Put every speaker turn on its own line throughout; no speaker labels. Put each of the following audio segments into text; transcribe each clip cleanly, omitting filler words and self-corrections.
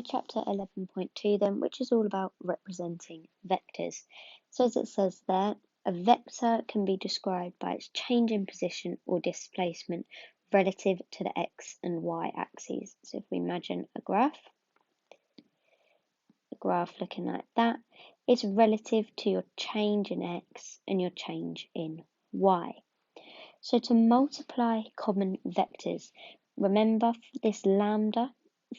Chapter 11.2 then, which is all about representing vectors. So as it says there, a vector can be described by its change in position or displacement relative to the x and y axes. So if we imagine a graph looking like that, it's relative to your change in x and your change in y. So to multiply common vectors, remember this lambda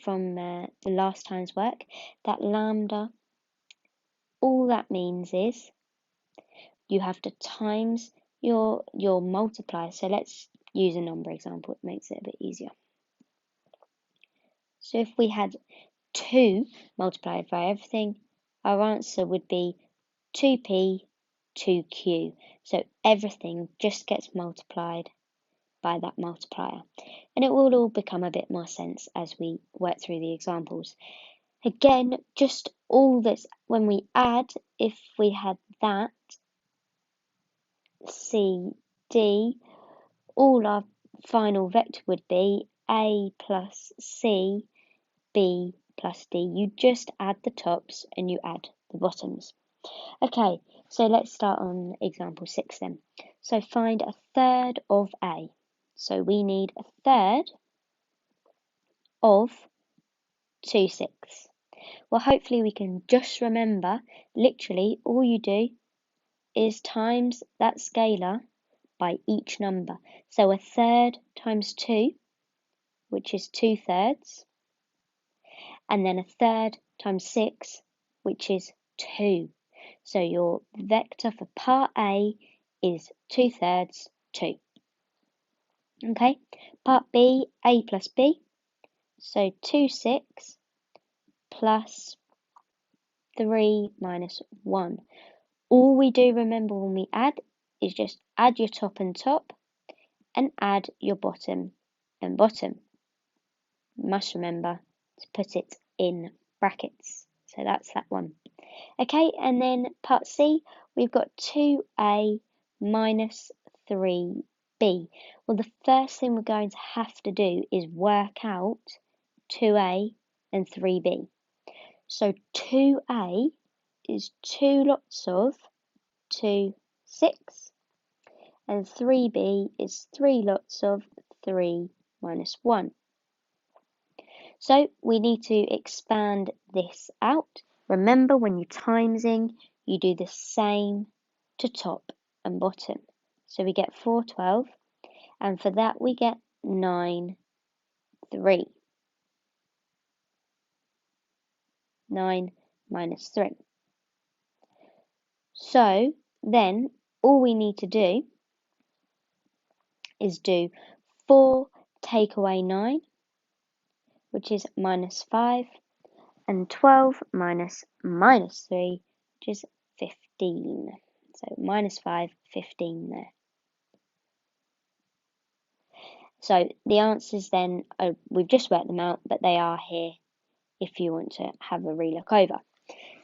from the last time's work, that lambda, all that means is you have to times your multiplier. So let's use a number example, it makes it a bit easier. So if we had 2 multiplied by everything, our answer would be 2p, 2q. So everything just gets multiplied by that multiplier. And it will all become a bit more sense as we work through the examples. Again, just all this, when we add, if we had that, C, D, all our final vector would be A plus C, B plus D. You just add the tops and you add the bottoms. Okay, so let's start on example 6 then. So find a third of A. So we need a third of 2/6. Well, hopefully we can just remember, literally all you do is times that scalar by each number. So a third times 2, which is 2/3, and then a third times 6, which is 2. So your vector for part A is 2/3, 2. Okay, part B, A plus B, so 2/6 plus 3 minus 1. All we do, remember, when we add is just add your top and top and add your bottom and bottom. You must remember to put it in brackets. So that's that one. Okay, and then part C, we've got 2a minus 3b. Well, the first thing we're going to have to do is work out 2a and 3b. So 2a is 2 lots of 2/6, and 3b is 3 lots of 3 minus 1. So we need to expand this out. Remember, when you're timesing, you do the same to top and bottom. So we get 4/12, and for that we get 9/3. 9 minus 3. So then all we need to do is do 4 take away 9, which is minus 5, and 12 minus 3, which is 15. So minus 5, 15 there. So the answers then, we've just worked them out, but they are here if you want to have a relook over.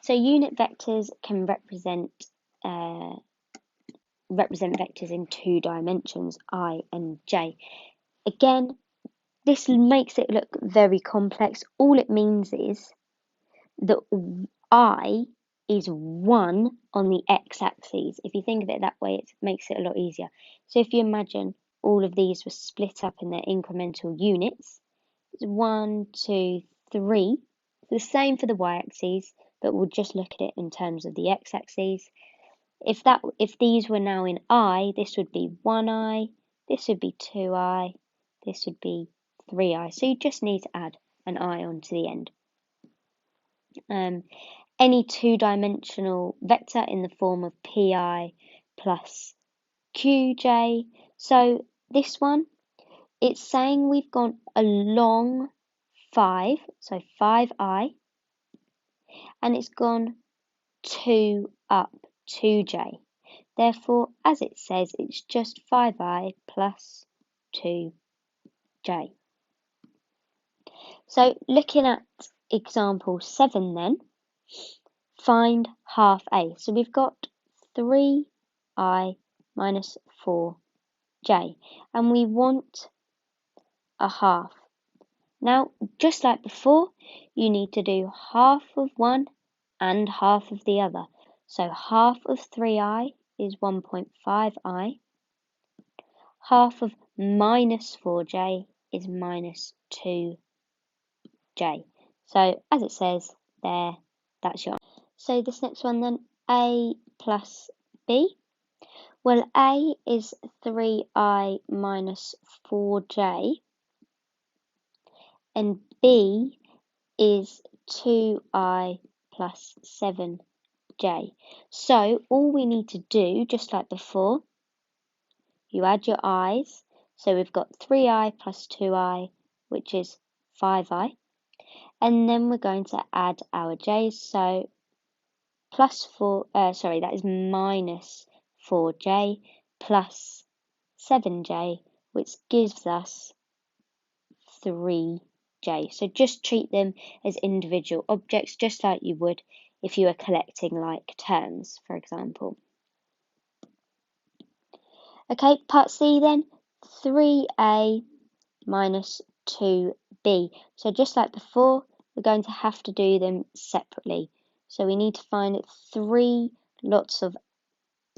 So unit vectors can represent vectors in 2 dimensions, I and j. Again, this makes it look very complex. All it means is that I is 1 on the x-axis. If you think of it that way, it makes it a lot easier. So if you imagine all of these were split up in their incremental units, it's 1, 2, 3. The same for the y-axis, but we'll just look at it in terms of the x-axis. If these were now in I, this would be 1i, this would be 2i, this would be 3i. So you just need to add an I onto the end. Any 2-dimensional vector in the form of pi plus qj. So this one, it's saying we've gone along 5, so 5i, and it's gone 2 up 2j. Therefore, as it says, it's just 5i plus 2j. So looking at example 7 then, find half a. So we've got 3i minus 4j, and we want a half. Now, just like before, you need to do half of one and half of the other. So half of 3i is 1.5i. Half of minus 4j is minus 2j. So as it says there, that's your answer. So this next one then, a plus b. Well, a is 3i minus 4j, and b is 2i plus 7j. So all we need to do, just like before, you add your i's. So we've got 3i plus 2i, which is 5i. And then we're going to add our j's. So that is minus 4j plus 7j, which gives us 3j. So just treat them as individual objects, just like you would if you were collecting like terms, for example. Okay, part C then, 3a minus 2b. So just like before, we're going to have to do them separately. So we need to find 3 lots of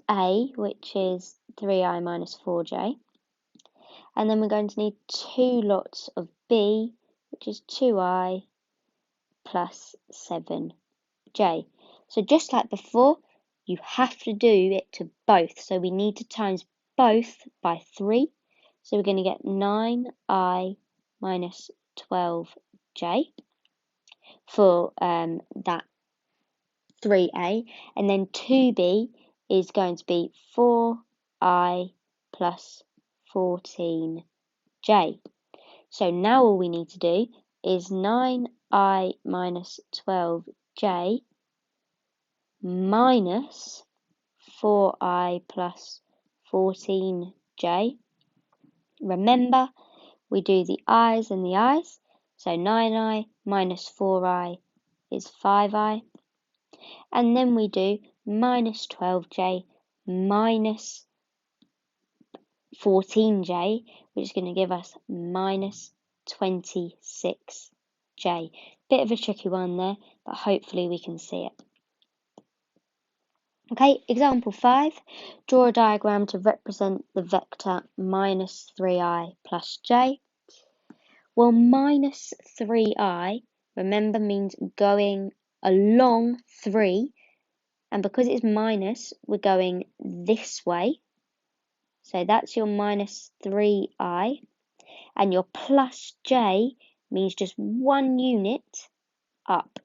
a, which is 3i minus 4j. And then we're going to need 2 lots of b, which is 2i plus 7j. So just like before, you have to do it to both. So we need to times both by 3. So we're going to get 9i minus 12j for that 3a. And then 2b is going to be 4i plus 14j. So now all we need to do is 9i minus 12j minus 4i plus 14j. Remember, we do the i's and the i's. So 9i minus 4i is 5i. And then we do minus 12j minus 14j, which is going to give us minus 26j. Bit of a tricky one there, but hopefully we can see it. Okay, example 5. Draw a diagram to represent the vector minus 3i plus j. Well, minus 3i, remember, means going along 3, and because it's minus, we're going this way. So that's your minus 3i, and your plus j means just 1 unit up.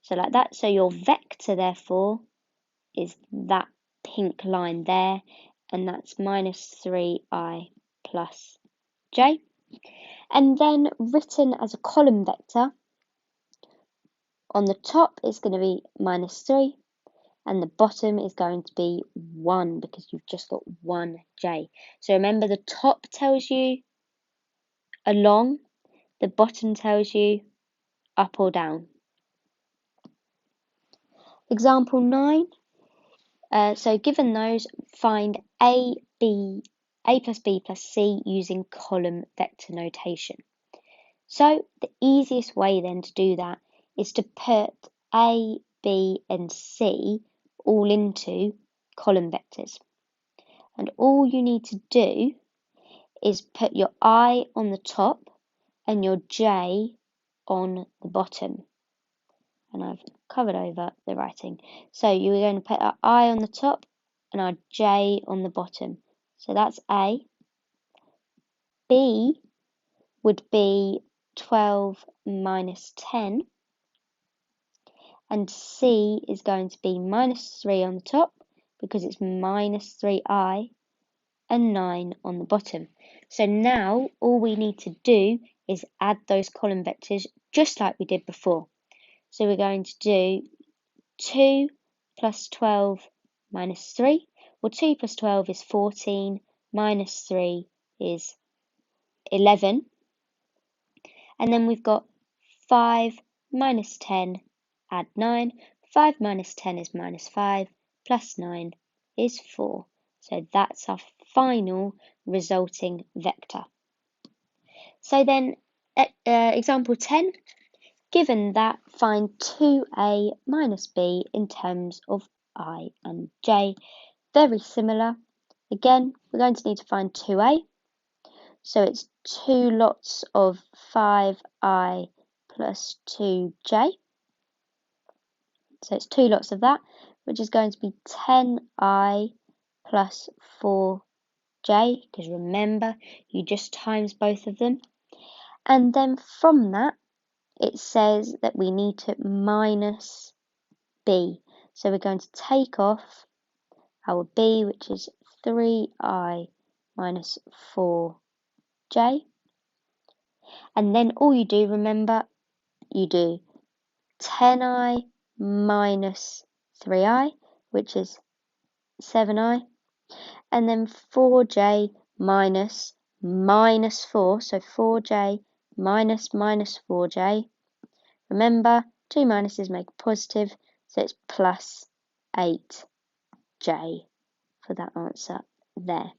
So like that, so your vector, therefore, is that pink line there, and that's minus 3i plus j. And then written as a column vector, on the top is going to be minus 3, and the bottom is going to be 1 because you've just got 1j. So remember, the top tells you along, the bottom tells you up or down. Example 9. So given those, find a plus b plus c using column vector notation. So the easiest way then to do that is to put a, b and c all into column vectors. And all you need to do is put your I on the top and your j on the bottom. And I've covered over the writing. So you're going to put our I on the top and our j on the bottom. So that's A. B would be 12 minus 10. And C is going to be minus 3 on the top because it's minus 3i and 9 on the bottom. So now all we need to do is add those column vectors just like we did before. So we're going to do 2 plus 12 minus 3. Well, 2 plus 12 is 14, minus 3 is 11. And then we've got 5 minus 10, add 9. 5 minus 10 is minus 5, plus 9 is 4. So that's our final resulting vector. So then example 10. Given that, find 2a minus b in terms of I and j. Very similar. Again, we're going to need to find 2a. So it's 2 lots of 5i plus 2j. So it's 2 lots of that, which is going to be 10i plus 4j, because remember, you just times both of them. And then from that, it says that we need to minus b. So we're going to take off our b, which is 3i minus 4j. And then all you do, remember, you do 10i minus 3i, which is 7i, and then 4j minus 4, so 4j minus 4j. Remember, 2 minuses make a positive, so it's plus 8j for that answer there.